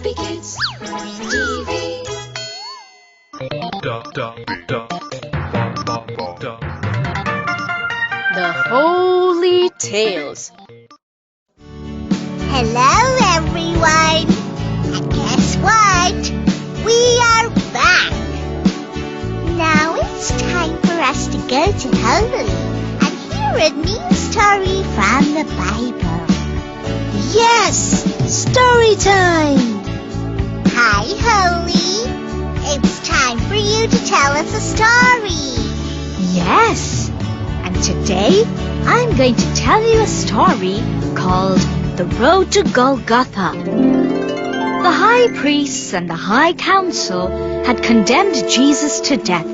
Happy Kids TV. The Holy Tales. Hello everyone! And guess what? We are back! Now it's time for us to go to Holy and hear a new story from the Bible. Yes! Story time! Hi Holy! It's time for you to tell us a story. Yes! And today I'm going to tell you a story called The Road to Golgotha. The high priests and the high council had condemned Jesus to death,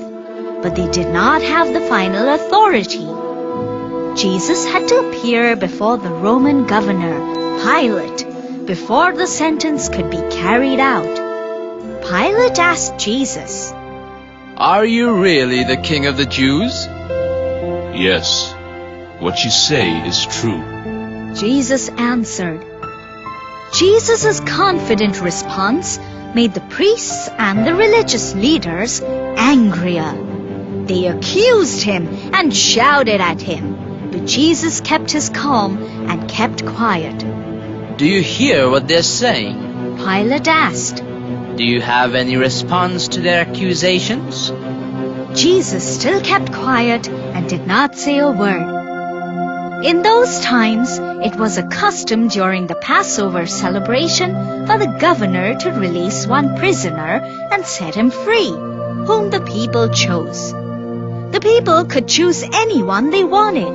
but they did not have the final authority. Jesus had to appear before the Roman governor, Pilate, before the sentence could be carried out. Pilate asked Jesus, "Are you really the king of the Jews?" Yes, what you say is true. Jesus answered. Jesus' confident response made the priests and the religious leaders angrier. They accused him and shouted at him, but Jesus kept his calm and kept quiet. Do you hear what they're saying? Pilate asked. Do you have any response to their accusations? Jesus still kept quiet and did not say a word. In those times, it was a custom during the Passover celebration for the governor to release one prisoner and set him free, whom the people chose. The people could choose anyone they wanted.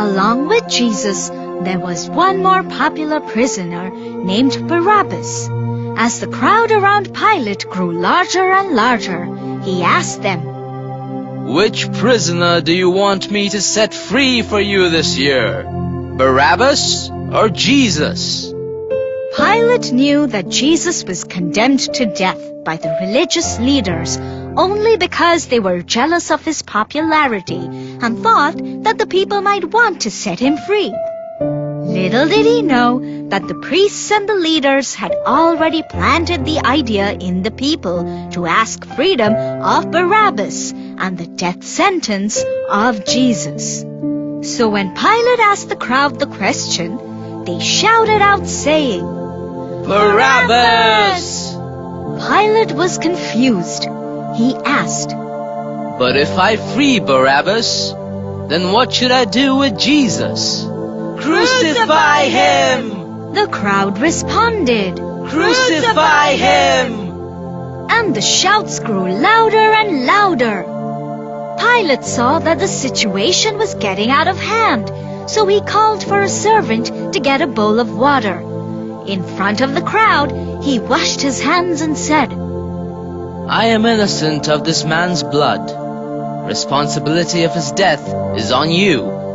Along with Jesus, there was one more popular prisoner named Barabbas. As the crowd around Pilate grew larger and larger, he asked them, Which prisoner do you want me to set free for you this year? Barabbas or Jesus? Pilate knew that Jesus was condemned to death by the religious leaders only because they were jealous of his popularity and thought that the people might want to set him free. Little did he know that the priests and the leaders had already planted the idea in the people to ask freedom of Barabbas and the death sentence of Jesus. So when Pilate asked the crowd the question, they shouted out saying, Barabbas! Pilate was confused. He asked, But if I free Barabbas, then what should I do with Jesus? Crucify him! The crowd responded, Crucify him! And the shouts grew louder and louder. Pilate saw that the situation was getting out of hand, so he called for a servant to get a bowl of water. In front of the crowd, he washed his hands and said, I am innocent of this man's blood. Responsibility of his death is on you.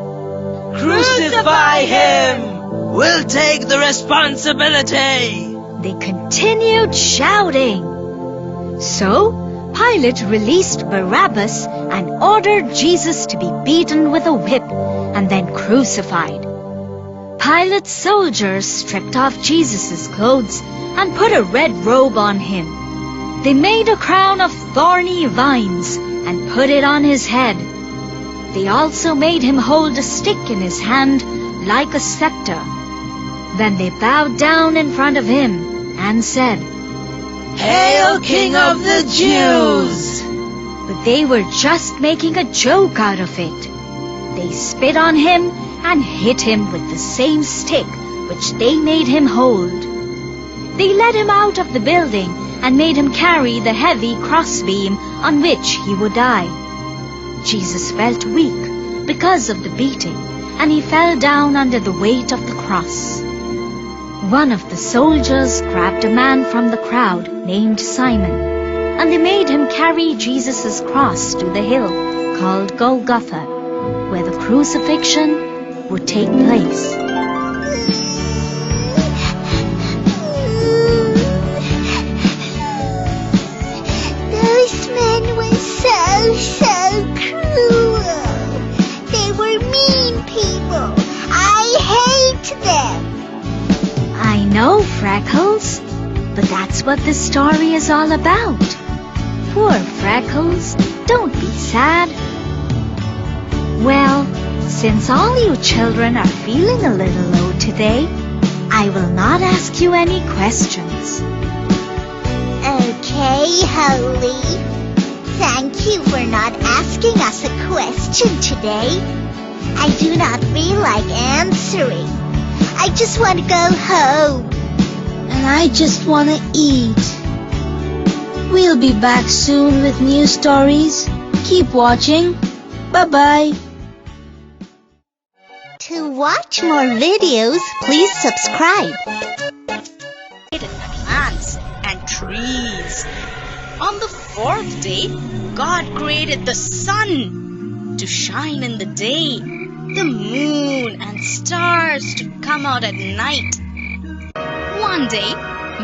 Crucify him! We'll take the responsibility! They continued shouting. So, Pilate released Barabbas and ordered Jesus to be beaten with a whip and then crucified. Pilate's soldiers stripped off Jesus' clothes and put a red robe on him. They made a crown of thorny vines and put it on his head. They also made him hold a stick in his hand like a scepter. Then they bowed down in front of him and said, Hail, King of the Jews! But they were just making a joke out of it. They spit on him and hit him with the same stick which they made him hold. They led him out of the building and made him carry the heavy crossbeam on which he would die. Jesus felt weak because of the beating, and he fell down under the weight of the cross. One of the soldiers grabbed a man from the crowd named Simon, and they made him carry Jesus' cross to the hill called Golgotha, where the crucifixion would take place. Those men were so cruel. They were mean people. I hate them. I know, Freckles. But that's what this story is all about. Poor Freckles, don't be sad. Well, since all you children are feeling a little low today, I will not ask you any questions. Okay, Holly. Thank you for not asking us a question today. I do not feel like answering. I just want to go home. And I just want to eat. We'll be back soon with new stories. Keep watching. Bye-bye. To watch more videos, please subscribe. Plants and trees. On the fourth day, God created the sun to shine in the day, the moon and stars to come out at night. One day,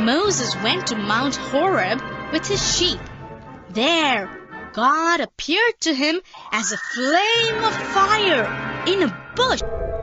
Moses went to Mount Horeb with his sheep. There, God appeared to him as a flame of fire in a bush.